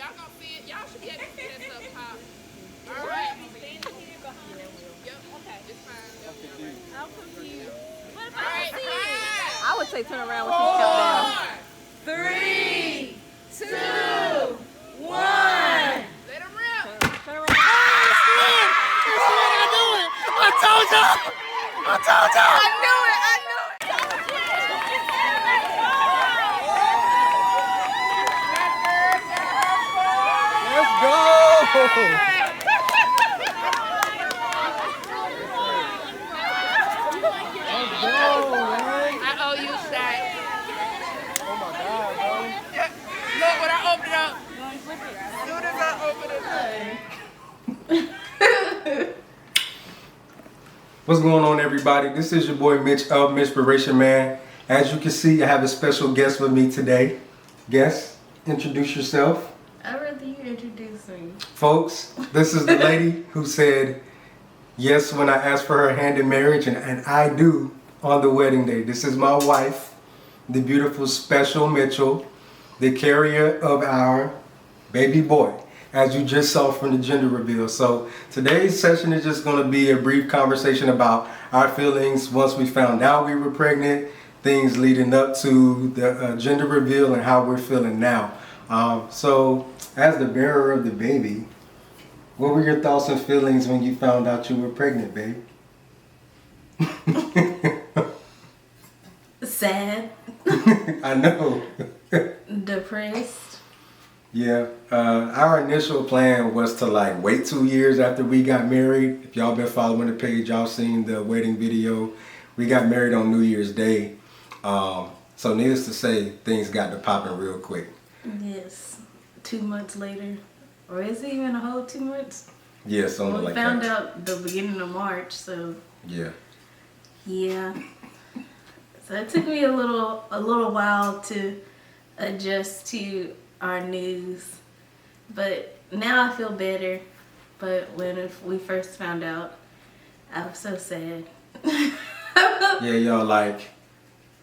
y'all gonna see it. Y'all should be able to see that stuff pop. All right. Yep. Okay. It's fine. I'm confused. What All right. I would say turn around when she count down. 3, 2, 1. Let them rip. Turn around. I told y'all. I knew it. Let's go! I owe you a shot. Oh my God, bro. Look, when I open it up. As soon as I open it up. What's going on, everybody? This is your boy Mitch of Mitchspiration, man. As you can see, I have a special guest with me today. Guest, introduce yourself. I'd rather you introduce me. Folks, this is the lady who said yes when I asked for her hand in marriage, and I do on the wedding day. This is my wife, the beautiful Special Mitchell, the carrier of our baby boy, as you just saw from the gender reveal. So today's session is just going to be a brief conversation about our feelings once we found out we were pregnant, things leading up to the gender reveal, and how we're feeling now. So as the bearer of the baby, what were your thoughts and feelings when you found out you were pregnant, babe? Sad. I know. Depressed. Yeah, our initial plan was to like wait 2 years after we got married. If y'all been following the page, y'all seen the wedding video. We got married on New Year's Day. So needless to say, things got to popping real quick. Yes. 2 months later. Or is it even a whole 2 months? Yeah, something like that. We found out the beginning of March, so Yeah. yeah. So it took me a little while to adjust to our news. But now I feel better. But when we first found out, I was so sad. Yeah, y'all, like,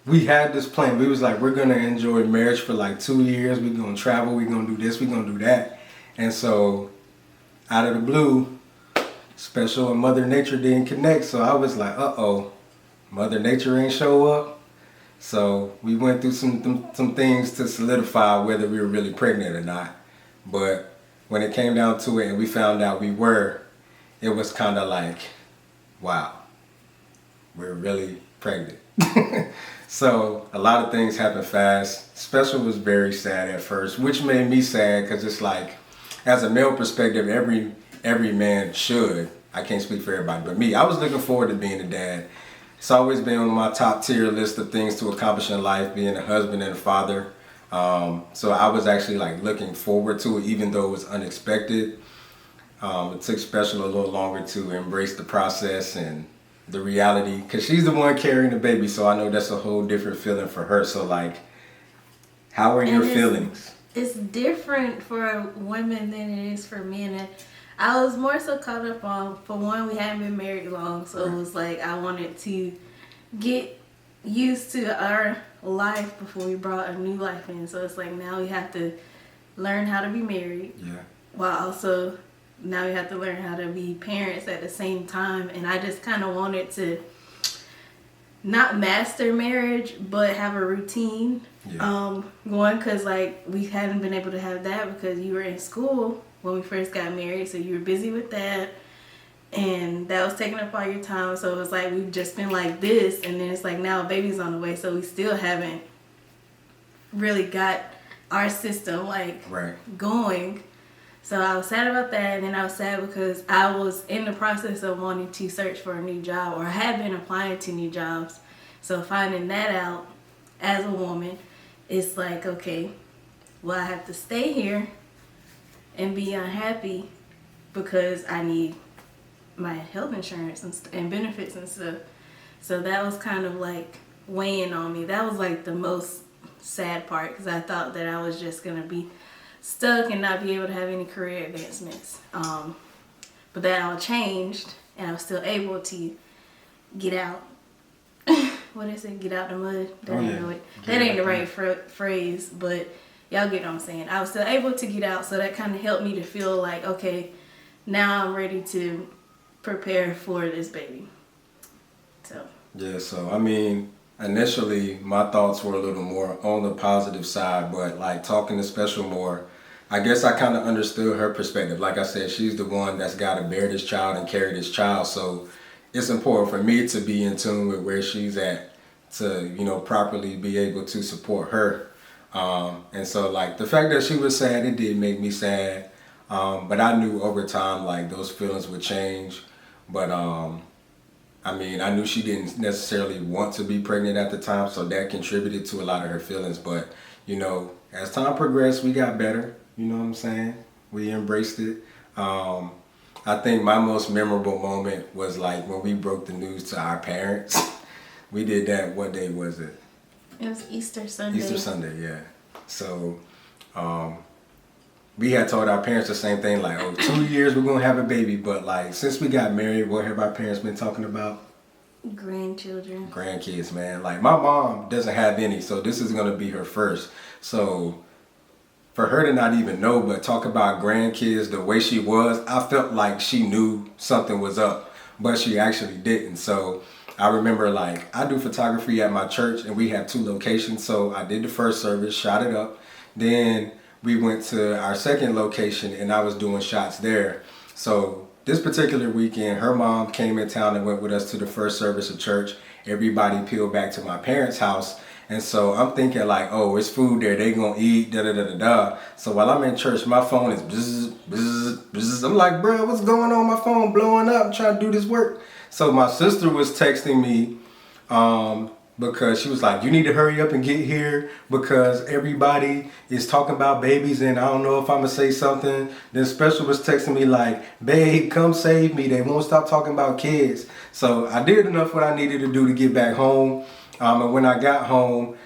we had this plan. We was like, we're going to enjoy marriage for like 2 years. We're going to travel. We're going to do this. We're going to do that. And so, out of the blue, Special and Mother Nature didn't connect. So I was like, uh-oh, Mother Nature ain't show up. So we went through some things to solidify whether we were really pregnant or not. But when it came down to it and we found out we were, it was kind of like, wow, we're really pregnant. So a lot of things happened fast. Special was very sad at first, which made me sad because it's like, as a male perspective, every man should. I can't speak for everybody, but me, I was looking forward to being a dad. It's always been on my top tier list of things to accomplish in life, being a husband and a father. So I was actually like looking forward to it, even though it was unexpected. It took Special a little longer to embrace the process and the reality, because she's the one carrying the baby, so I know that's a whole different feeling for her. So like, how are your feelings? It's different for women than it is for men. And I was more so caught up on, for one, we hadn't been married long, so it was like I wanted to get used to our life before we brought a new life in. So it's like now we have to learn how to be married. Yeah. While also now we have to learn how to be parents at the same time. And I just kind of wanted to not master marriage, but have a routine. Yeah. Going, because like we hadn't been able to have that because you were in school when we first got married, so you were busy with that, and that was taking up all your time. So it was like we've just been like this, and then it's like now a baby's on the way, so we still haven't really got our system like going. So I was sad about that, and then I was sad because I was in the process of wanting to search for a new job, or I had been applying to new jobs. So finding that out as a woman, it's like, okay, well, I have to stay here and be unhappy because I need my health insurance and benefits and stuff. So that was kind of like weighing on me. That was like the most sad part, because I thought that I was just going to be stuck and not be able to have any career advancements. But that all changed, and I was still able to get out. What is it? Get out the mud? That ain't the right phrase, but Y'all get what I'm saying. I was still able to get out, so that kind of helped me to feel like, okay, now I'm ready to prepare for this baby. So. Yeah, so I mean, initially my thoughts were a little more on the positive side, but like talking to Special more, I guess I kind of understood her perspective. Like I said, she's the one that's got to bear this child and carry this child, so it's important for me to be in tune with where she's at to, you know, properly be able to support her. And so like the fact that she was sad, it did make me sad. But I knew over time like those feelings would change. But I mean, I knew she didn't necessarily want to be pregnant at the time, so that contributed to a lot of her feelings. But, you know, as time progressed, we got better. You know what I'm saying? We embraced it. I think my most memorable moment was like when we broke the news to our parents. We did that, what day was it? It was Easter Sunday. Easter Sunday, yeah. So we had told our parents the same thing, like, oh, 2 years we're going to have a baby. But like, since we got married, what have our parents been talking about? Grandchildren. Grandkids, man. Like, my mom doesn't have any, so this is going to be her first. So for her to not even know, but talk about grandkids the way she was, I felt like she knew something was up, but she actually didn't. So I remember, like, I do photography at my church, and we have 2 locations. So I did the first service, shot it up. Then we went to our second location, and I was doing shots there. So this particular weekend, her mom came in town and went with us to the first service of church. Everybody peeled back to my parents' house. And so I'm thinking like, oh, it's food there. They gonna eat, da-da-da-da-da. So while I'm in church, my phone is bzz, bzz, bzz. I'm like, bro, what's going on? My phone blowing up. I'm trying to do this work. So my sister was texting me because she was like, you need to hurry up and get here because everybody is talking about babies and I don't know if I'm gonna say something. Then Special was texting me like, babe, come save me. They won't stop talking about kids. So I did enough what I needed to do to get back home. And when I got home,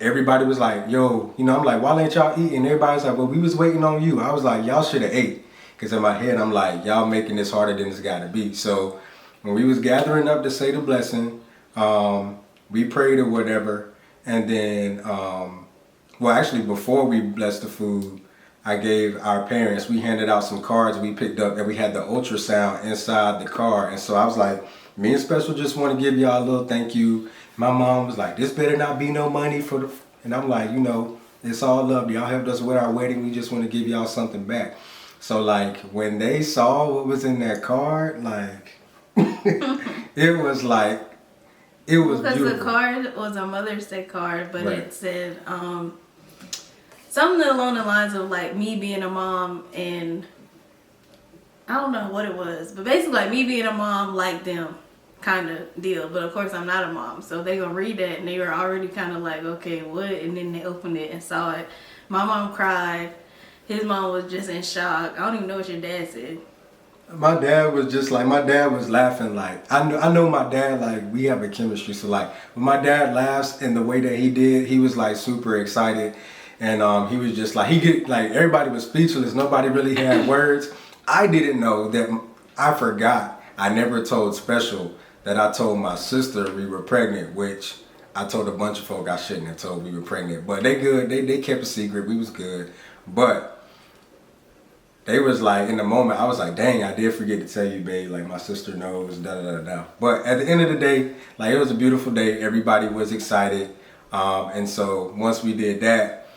everybody was like, yo, you know, I'm like, why ain't y'all eating? Everybody's like, well, we was waiting on you. I was like, y'all should have ate. Because in my head, I'm like, y'all making this harder than it's got to be. So when we was gathering up to say the blessing, we prayed or whatever. And then, well, actually, before we blessed the food, I gave our parents, we handed out some cards we picked up and we had the ultrasound inside the car. And so I was like, me and Special just want to give y'all a little thank you. My mom was like, this better not be no money for the... And I'm like, you know, it's all love. Y'all helped us with our wedding. We just want to give y'all something back. So, like, when they saw what was in that card, like, it was like, it was because beautiful. The card was a Mother's Day card, but Right. It said something along the lines of, like, me being a mom and... I don't know what it was, but basically, like, me being a mom like them. Kind of deal, but of course I'm not a mom, so they gonna read that and they were already kind of like, okay, what? And then they opened it and saw it. My mom cried. His mom was just in shock. I don't even know what your dad said. My dad was just like, my dad was laughing like, I know my dad, like, we have a chemistry, so like, when my dad laughs in the way that he did, he was like super excited, and he was just like, he get like, everybody was speechless, nobody really had words. I didn't know that, I forgot, I never told Special that I told my sister we were pregnant, which I told a bunch of folk I shouldn't have told we were pregnant. But they good. They kept a secret. We was good. But they was like, in the moment, I was like, dang, I did forget to tell you, babe. Like, my sister knows, da-da-da-da. But at the end of the day, like, it was a beautiful day. Everybody was excited. And so once we did that,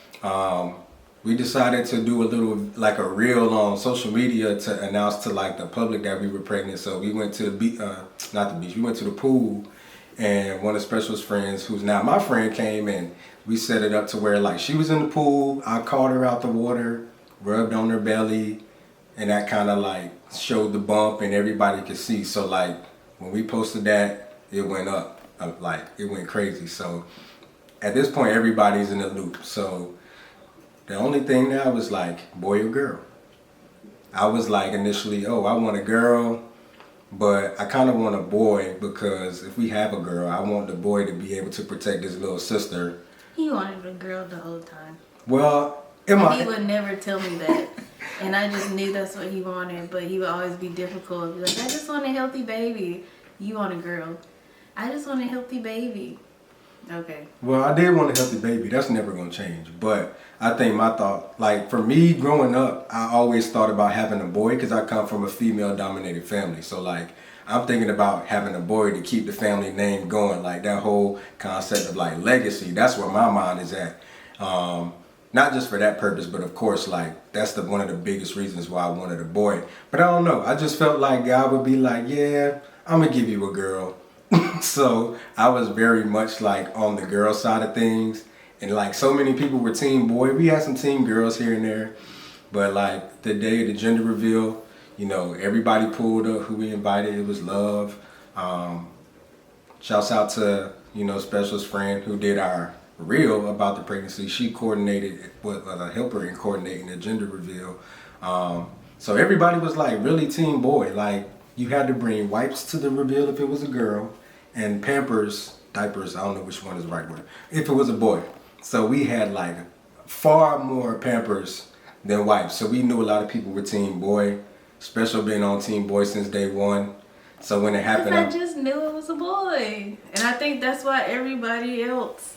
we decided to do a little, like a reel on social media to announce to like the public that we were pregnant. So we went to the beach, not the beach, we went to the pool, and one of Special's friends, who's now my friend, came and we set it up to where like she was in the pool, I called her out the water, rubbed on her belly, and that kind of like showed the bump and everybody could see. So like when we posted that, it went up, like it went crazy. So at this point, everybody's in the loop. So the only thing now was like, boy or girl. I was like initially, oh, I want a girl, but I kind of want a boy because if we have a girl, I want the boy to be able to protect his little sister. He wanted a girl the whole time. Well, he would never tell me that. And I just knew that's what he wanted, but he would always be difficult. Be like, I just want a healthy baby. You want a girl. I just want a healthy baby. Okay. Well, I did want a healthy baby. That's never going to change. But I think my thought, like for me growing up, I always thought about having a boy because I come from a female-dominated family. So like I'm thinking about having a boy to keep the family name going. Like that whole concept of like legacy. That's where my mind is at. Not just for that purpose, but of course, like that's one of the biggest reasons why I wanted a boy. But I don't know. I just felt like God would be like, yeah, I'm gonna give you a girl. So I was very much like on the girl side of things, and like so many people were team boy. We had some team girls here and there, but like the day of the gender reveal, you know, everybody pulled up who we invited. It was love. Shouts out to, you know, specialist friend who did our reel about the pregnancy. She coordinated with a helper in coordinating the gender reveal. So everybody was like really team boy. Like you had to bring wipes to the reveal if it was a girl, and Pampers, diapers, I don't know which one is the right word, if it was a boy. So we had like far more Pampers than wipes. So we knew a lot of people were team boy. Special been on team boy since day one. So when it happened, I just knew it was a boy. And I think that's why everybody else,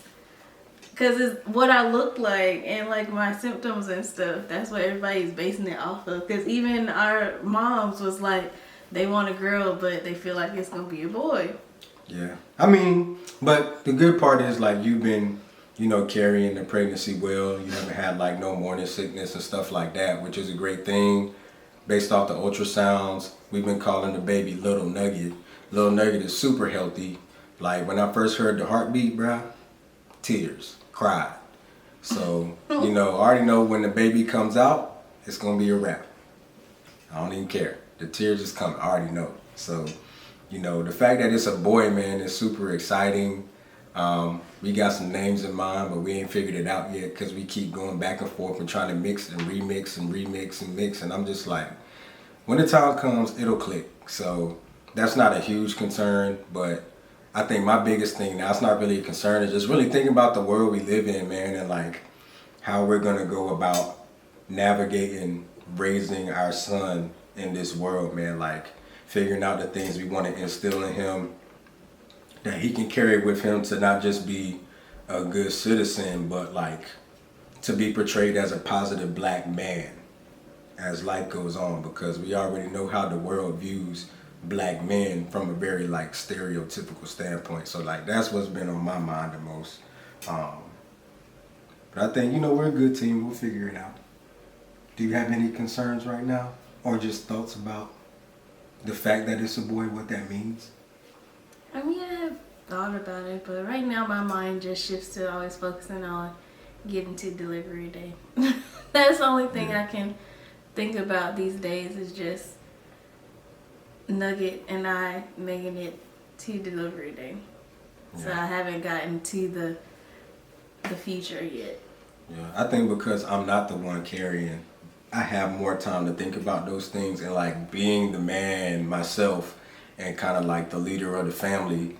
because it's what I look like and like my symptoms and stuff. That's what everybody's basing it off of. Because even our moms was like, they want a girl, but they feel like it's going to be a boy. yeah. I mean, but the good part is like you've been, you know, carrying the pregnancy well. You haven't had like no morning sickness and stuff like that, which is a great thing. Based off the ultrasounds, we've been calling the baby Little Nugget. Little Nugget is super healthy. Like when I first heard the heartbeat, bruh, tears, cried. So, you know, I already know when the baby comes out, it's gonna be a wrap. I don't even care. The tears is coming, I already know. So, you know, the fact that it's a boy, man, is super exciting. We got some names in mind, but we ain't figured it out yet because we keep going back and forth and trying to mix and remix and remix and mix. And I'm just like, when the time comes, it'll click. So that's not a huge concern, but I think my biggest thing now, it's not really a concern, is just really thinking about the world we live in, man, and like how we're gonna go about navigating raising our son in this world, man. Like figuring out the things we want to instill in him that he can carry with him to not just be a good citizen, but like to be portrayed as a positive black man as life goes on, because we already know how the world views black men from a very like stereotypical standpoint. So like that's what's been on my mind the most. But I think, you know, we're a good team. We'll figure it out. Do you have any concerns right now, or just thoughts about the fact that it's a boy, what that means? I mean, I have thought about it, but right now my mind just shifts to always focusing on getting to delivery day. That's the only thing I can think about these days, is just Nugget and I making it to delivery day. Yeah. So I haven't gotten to the future yet. Yeah, I think because I'm not the one carrying, I have more time to think about those things, and like being the man myself and kind of like the leader of the family,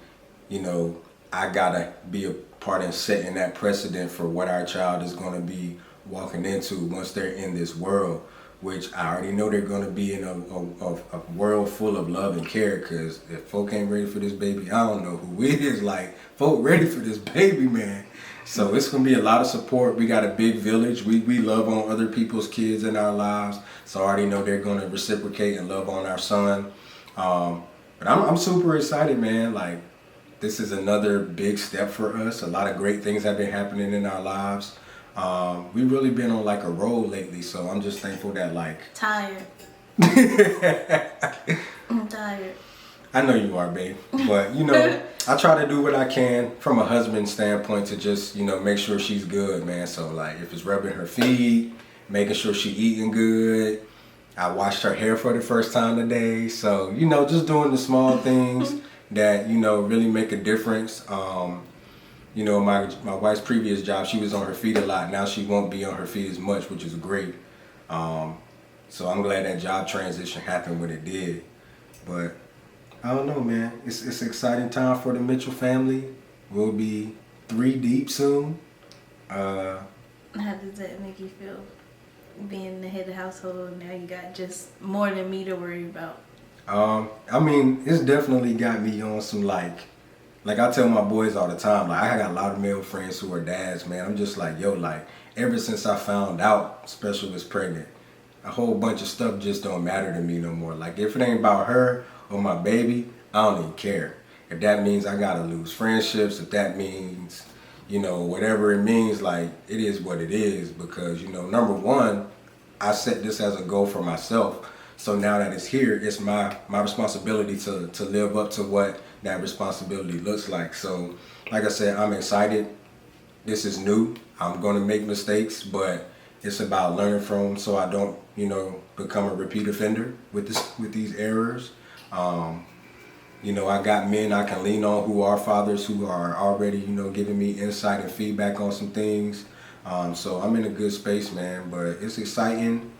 you know, I gotta be a part in setting that precedent for what our child is gonna be walking into once they're in this world, which I already know they're gonna be in a world full of love and care, because if folk ain't ready for this baby, I don't know who is. Like, folk ready for this baby, man. So it's gonna be a lot of support. We got a big village. We love on other people's kids in our lives, so I already know they're gonna reciprocate and love on our son. But I'm super excited, man. Like, this is another big step for us. A lot of great things have been happening in our lives. We've really been on like a roll lately, so I'm just thankful that like... Tired. I'm tired. I know you are, babe. But, you know, I try to do what I can from a husband standpoint to just, you know, make sure she's good, man. So, like, if it's rubbing her feet, making sure she eating good. I washed her hair for the first time today. So, you know, just doing the small things that, you know, really make a difference. You know, my wife's previous job, she was on her feet a lot. Now she won't be on her feet as much, which is great. So I'm glad that job transition happened when it did. But I don't know, man. It's an exciting time for the Mitchell family. We'll be 3 deep soon. How does that make you feel? Being the head of the household, now you got just more than me to worry about. I mean, it's definitely got me on some like like I tell my boys all the time, like I got a lot of male friends who are dads, man. I'm just like, yo, like ever since I found out Special was pregnant, a whole bunch of stuff just don't matter to me no more. Like if it ain't about her or my baby, I don't even care. If that means I gotta lose friendships, if that means, you know, whatever it means, like it is what it is. Because, you know, number one, I set this as a goal for myself. So now that it's here, it's my responsibility to live up to what that responsibility looks like. So like I said, I'm excited. This is new. I'm gonna make mistakes, but it's about learning from them so I don't, you know, become a repeat offender with these errors. You know, I got men I can lean on who are fathers who are already, you know, giving me insight and feedback on some things. So I'm in a good space, man, but it's exciting.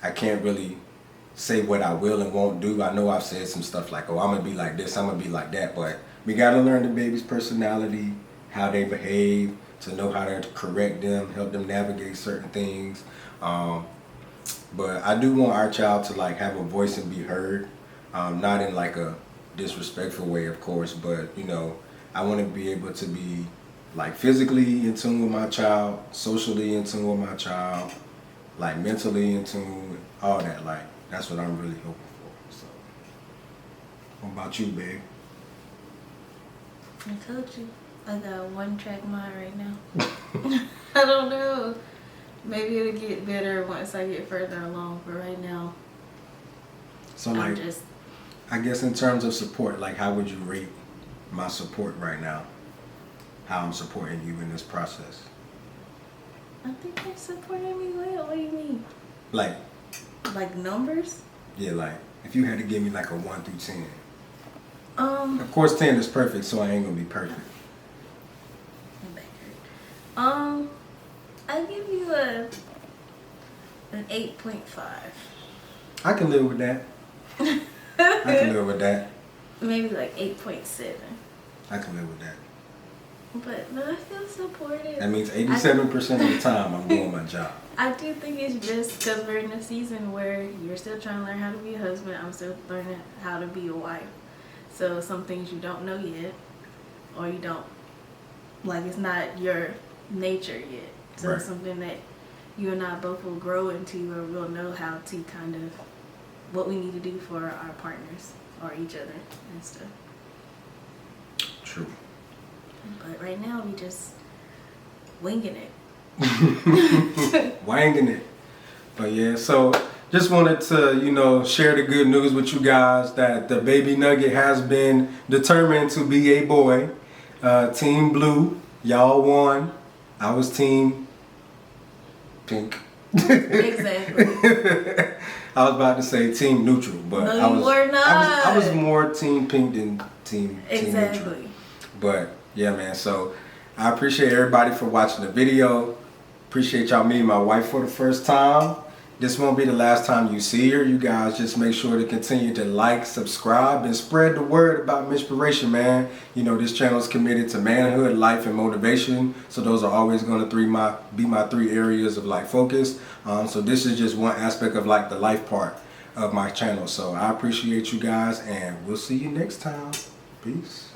I can't really say what I will and won't do. I know I've said some stuff like, oh, I'm gonna be like this, I'm gonna be like that, but we gotta learn the baby's personality, how they behave, to know how to correct them, help them navigate certain things. But I do want our child to like have a voice and be heard, not in like a disrespectful way, of course, but you know, I want to be able to be like physically in tune with my child, socially in tune with my child, like mentally in tune, all that. Like that's what I'm really hoping for. So, what about you, babe? I told you, I got a one-track mind right now. I don't know. Maybe it'll get better once I get further along, but right now, So like, I guess in terms of support, like how would you rate my support right now? How I'm supporting you in this process? I think they're supporting me well. What do you mean? Like numbers? Yeah, like if you had to give me like a 1 through 10. Of course 10 is perfect, so I ain't gonna be perfect. I give you an 8.5. I can live with that. I can live with that. Maybe like 8.7. I can live with that. But no, I feel supported. That means 87% of the time I'm doing my job. I do think it's just because we're in a season where you're still trying to learn how to be a husband. I'm still learning how to be a wife. So some things you don't know yet, or you don't, like it's not your nature yet. So Right. it's something that you and I both will grow into, or we'll know how to kind of, what we need to do for our partners or each other and stuff. True. But right now we just winging it. Wanging it. But yeah, so just wanted to, you know, share the good news with you guys that the baby nugget has been determined to be a boy. Team Blue, y'all won. I was Team Pink. Exactly. I was about to say Team Neutral, but No, I was you were not. I was more Team Pink than Team Neutral. Exactly. But yeah, man, so I appreciate everybody for watching the video. Appreciate y'all meeting my wife for the first time. This won't be the last time you see her. You guys just make sure to continue to like, subscribe, and spread the word about Mitchspiration, man. You know, this channel is committed to manhood, life, and motivation. So those are always going to be my 3 areas of like focus. So this is just one aspect of like the life part of my channel. So I appreciate you guys, and we'll see you next time. Peace.